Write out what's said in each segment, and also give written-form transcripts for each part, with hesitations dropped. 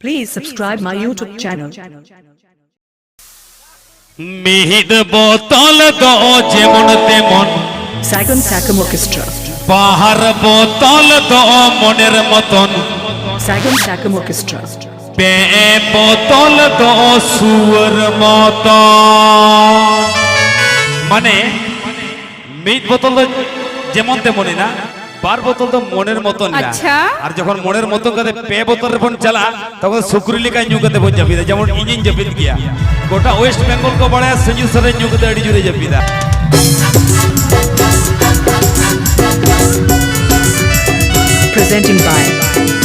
Please subscribe my YouTube channel. মিহিদ বোতল দো যেমন তেমন Saigon Sakam Orchestra. পাহাড় বোতল দো মনের মতন Saigon Sakam Orchestra. পে বোতল দো সুর মতন মানে মিহিদ বোতল যেমন তেমনই না বার বোতল তো মনের মতন না আচ্ছা। আর যখন মনের মতন কাতে পে বোতলের ফোন চালা তখন শুক্রিলিকায় ñuকতে বন যাবি যেমন ইঞ্জিন জপিত গিয়া গোটা ওয়েস্ট বেঙ্গল কো বড় সঞ্জু সরে ñuকতে আড়ি জুড়ে যাবিদা Presenting by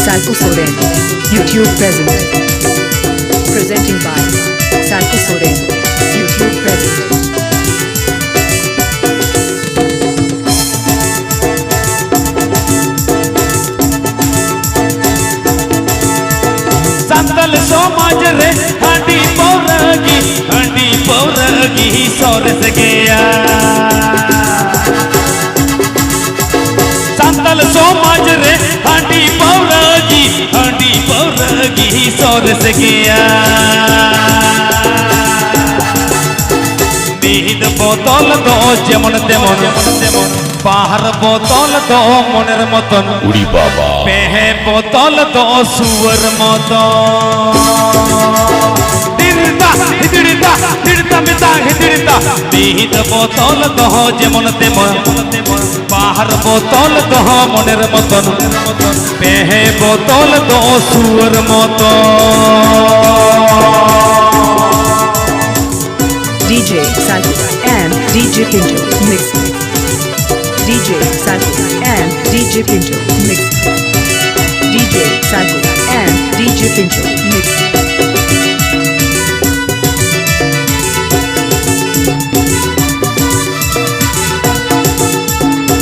Salku Soren. YouTube present. Presenting by Salku Soren. YouTube present. संतल समाज रे हंडी पौरगी सोरस गया संतल समाज रे हंडी पौरगी सोरस गया মিহিদ বোতল দো যেমন তেমন পাহাড় বোতল দো মনের মতন উড়ি বাবা পেহে বোতল দো সুর মতন মিহিদ বোতল দো যেমন তেমন পাহাড় বোতল দো মনের মতন পেহে বোতল দো সুর মতন DJ Salku and DJ Pinto mix. DJ Salku and DJ Pinto mix. DJ Salku and DJ Pinto mix.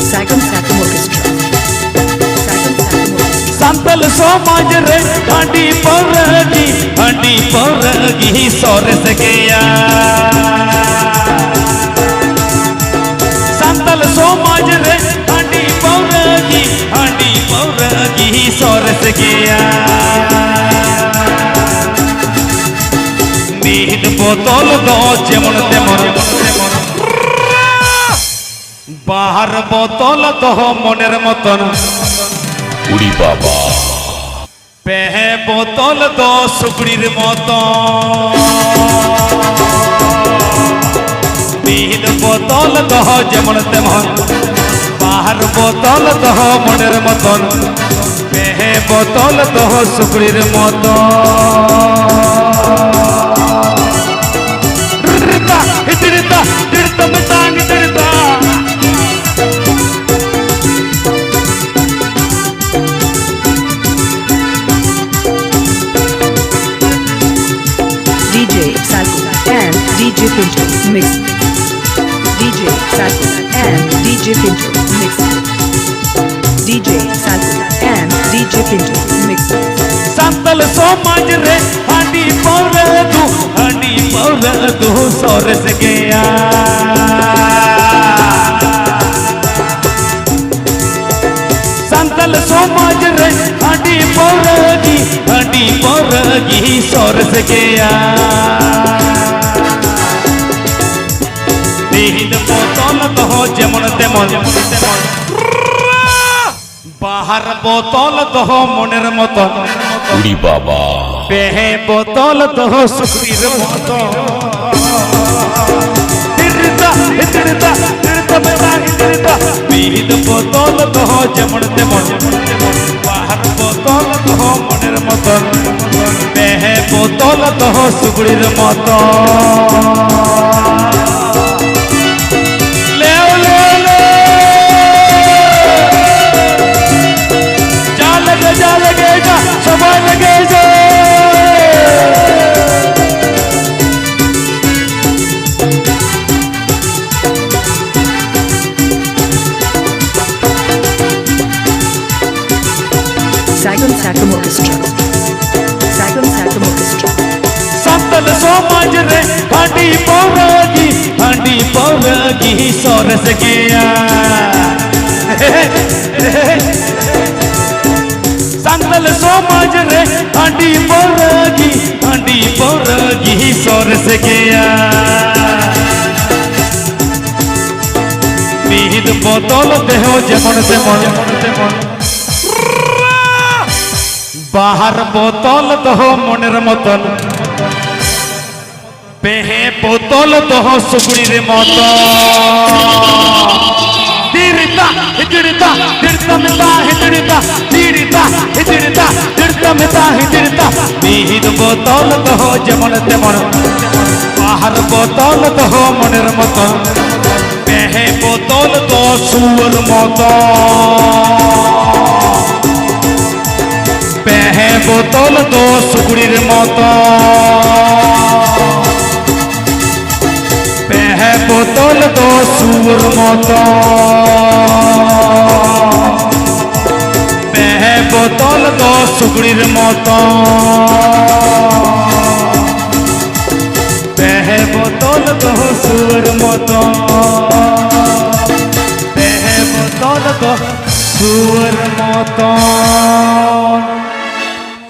Saigon Sakam Orchestra. Saigon Sakam Orchestra. संतल समाज रे हंडी पौरगी सोरस गया संतल समाज रे हंडी पौरगी सोरस गया মিহিদ বোতল দো যেমন তেমন বাহার বোতল দো মনের মতন উড়ি বাবা পেহে বোতল দো সুকড়ির মতন মিহিদ বোতল দো যেমন তেমন বাহার বোতল দো মনের মতন পেহে বোতল দো সুকড়ির মতন DJ Salku and DJ Pinto mix. DJ Salku and DJ Pinto mix. DJ Salku and DJ Pinto mix. संतल समाज रे हंडी पौरदू सोरस गया संतल समाज रे हंडी पौरगी सोरस गया মিহিদ বোতল দো যেমন তেমন বাহার বোতল দো মনের মতন উড়ি বাবা পেহে বোতল দো সুকরির মতন মিহিদ বোতল দো যেমন তেমন বাহার বোতল দো মনের মতন পেহে বোতল দো সুকরির মতন সবাই লেগে Saigon Sakam Orchestra. Saigon Sakam Orchestra. संतल समाज रे हंडी पौरगी सोरस गया संतल समाज रे हंडी पौरगी সরসে গিয়া মিহিদ বোতল দেহ যেমন তেমন বাহার বোতল দহ মনের মতন পেহে বোতল দহ সুগুড়ির মতন দিরিতা হিদিরিতা দিরিতা মিতা হিদিরিতা দিরিতা হিদিরিতা দিরিতা মিতা হিদিরিতা মিহিদ বোতল দহ যেমন তেমন বাহার বোতল দহ মনের মতন পেহে বোতল দহ সুর মতন পেহে বোতল তো সুগুড়ির মতো পেহে বোতল তো সুর মতো পেহে বোতল তো সুগুড়ির মতো পেহে বোতল তো সুর মতো পেহে বোতল তো সুর মতো